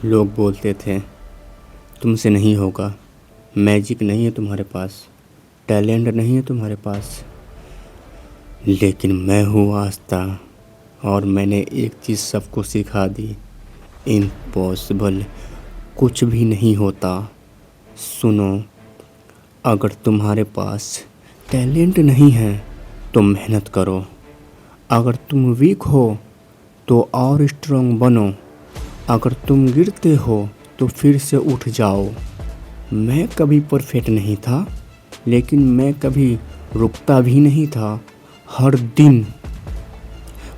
लोग बोलते थे तुमसे नहीं होगा, मैजिक नहीं है तुम्हारे पास, टैलेंट नहीं है तुम्हारे पास। लेकिन मैं हूँ आस्था और मैंने एक चीज़ सबको सिखा दी, इम्पॉसिबल कुछ भी नहीं होता। सुनो, अगर तुम्हारे पास टैलेंट नहीं है तो मेहनत करो। अगर तुम वीक हो तो और स्ट्रांग बनो। अगर तुम गिरते हो तो फिर से उठ जाओ। मैं कभी परफेक्ट नहीं था, लेकिन मैं कभी रुकता भी नहीं था। हर दिन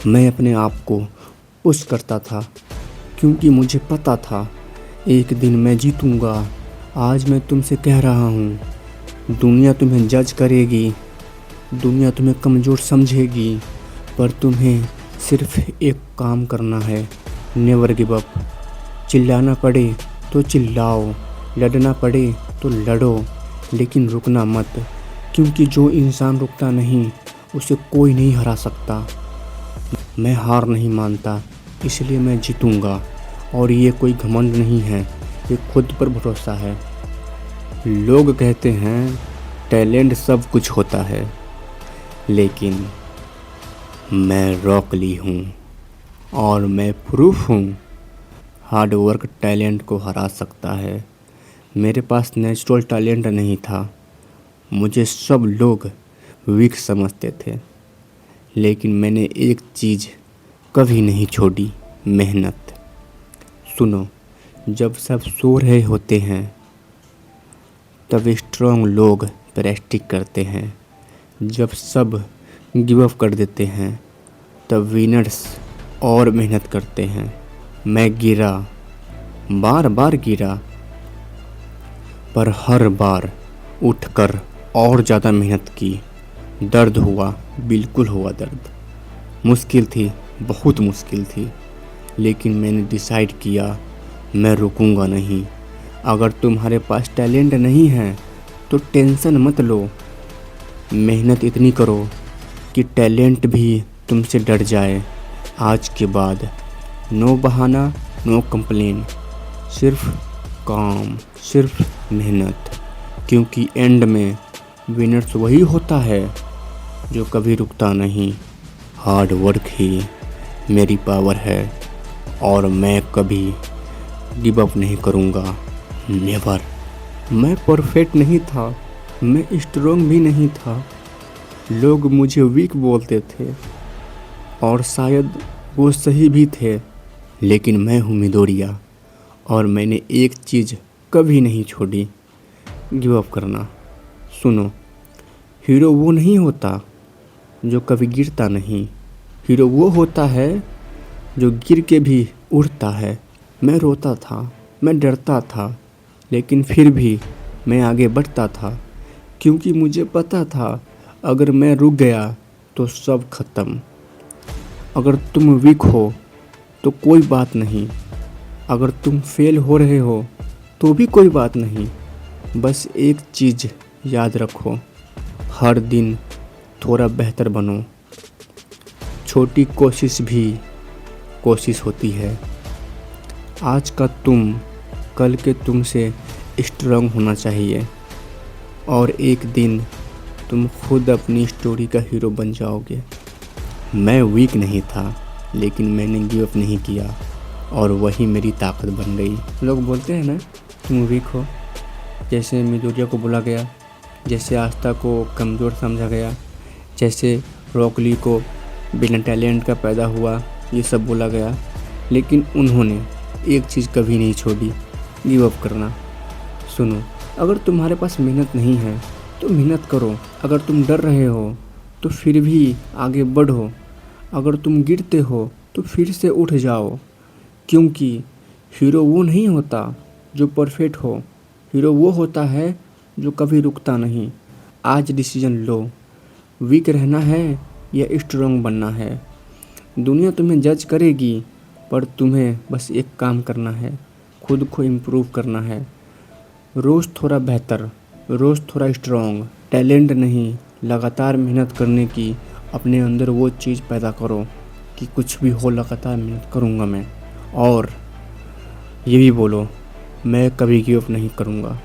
मैं अपने आप को पुश करता था, क्योंकि मुझे पता था एक दिन मैं जीतूंगा। आज मैं तुमसे कह रहा हूँ, दुनिया तुम्हें जज करेगी, दुनिया तुम्हें कमज़ोर समझेगी, पर तुम्हें सिर्फ एक काम करना है, नेवर गिव अप। चिल्लाना पड़े तो चिल्लाओ, लड़ना पड़े तो लड़ो, लेकिन रुकना मत, क्योंकि जो इंसान रुकता नहीं उसे कोई नहीं हरा सकता। मैं हार नहीं मानता, इसलिए मैं जीतूंगा। और ये कोई घमंड नहीं है, ये खुद पर भरोसा है। लोग कहते हैं टैलेंट सब कुछ होता है, लेकिन मैं रॉक ली हूँ और मैं प्रूफ हूँ। हार्ड वर्क टैलेंट को हरा सकता है। मेरे पास नेचुरल टैलेंट नहीं था, मुझे सब लोग वीक समझते थे, लेकिन मैंने एक चीज़ कभी नहीं छोड़ी, मेहनत। सुनो, जब सब सो रहे होते हैं तब स्ट्रांग लोग प्रैक्टिस करते हैं। जब सब गिव अप कर देते हैं तब विनर्स और मेहनत करते हैं। मैं गिरा, बार बार गिरा, पर हर बार उठकर और ज़्यादा मेहनत की। दर्द हुआ, बिल्कुल हुआ दर्द। मुश्किल थी, बहुत मुश्किल थी, लेकिन मैंने डिसाइड किया मैं रुकूंगा नहीं। अगर तुम्हारे पास टैलेंट नहीं है तो टेंशन मत लो, मेहनत इतनी करो कि टैलेंट भी तुमसे डर जाए। आज के बाद नो बहाना, नो कंप्लेन, सिर्फ काम, सिर्फ मेहनत, क्योंकि एंड में विनर्स वही होता है जो कभी रुकता नहीं। हार्ड वर्क ही मेरी पावर है और मैं कभी गिव अप नहीं करूँगा, नेवर। मैं परफेक्ट नहीं था, मैं स्ट्रांग भी नहीं था। लोग मुझे वीक बोलते थे और शायद वो सही भी थे, लेकिन मैं हूँ मिदोरिया और मैंने एक चीज़ कभी नहीं छोड़ी, गिव अप करना। सुनो, हीरो वो नहीं होता जो कभी गिरता नहीं, हीरो वो होता है जो गिर के भी उठता है। मैं रोता था, मैं डरता था, लेकिन फिर भी मैं आगे बढ़ता था, क्योंकि मुझे पता था अगर मैं रुक गया तो सब खत्म। अगर तुम वीक हो तो कोई बात नहीं, अगर तुम फेल हो रहे हो तो भी कोई बात नहीं। बस एक चीज़ याद रखो, हर दिन थोड़ा बेहतर बनो। छोटी कोशिश भी कोशिश होती है। आज का तुम कल के तुमसे स्ट्रांग होना चाहिए, और एक दिन तुम खुद अपनी स्टोरी का हीरो बन जाओगे। मैं वीक नहीं था, लेकिन मैंने गिव अप नहीं किया और वही मेरी ताकत बन गई। लोग बोलते हैं ना तुम वीक हो, जैसे मिदोरिया को बोला गया, जैसे आस्था को कमज़ोर समझा गया, जैसे रॉकली को बिना टैलेंट का पैदा हुआ, ये सब बोला गया, लेकिन उन्होंने एक चीज़ कभी नहीं छोड़ी, गिव अप करना। सुनो, अगर तुम्हारे पास मेहनत नहीं है तो मेहनत करो। अगर तुम डर रहे हो तो फिर भी आगे बढ़ो। अगर तुम गिरते हो तो फिर से उठ जाओ, क्योंकि हीरो वो नहीं होता जो परफेक्ट हो, हीरो वो होता है जो कभी रुकता नहीं। आज डिसीजन लो, वीक रहना है या स्ट्रांग बनना है। दुनिया तुम्हें जज करेगी, पर तुम्हें बस एक काम करना है, खुद को इम्प्रूव करना है। रोज़ थोड़ा बेहतर, रोज़ थोड़ा स्ट्रांग। टैलेंट नहीं, लगातार मेहनत करने की अपने अंदर वो चीज़ पैदा करो कि कुछ भी हो लगातार मेहनत करूँगा मैं। और ये भी बोलो, मैं कभी गिव अप नहीं करूँगा।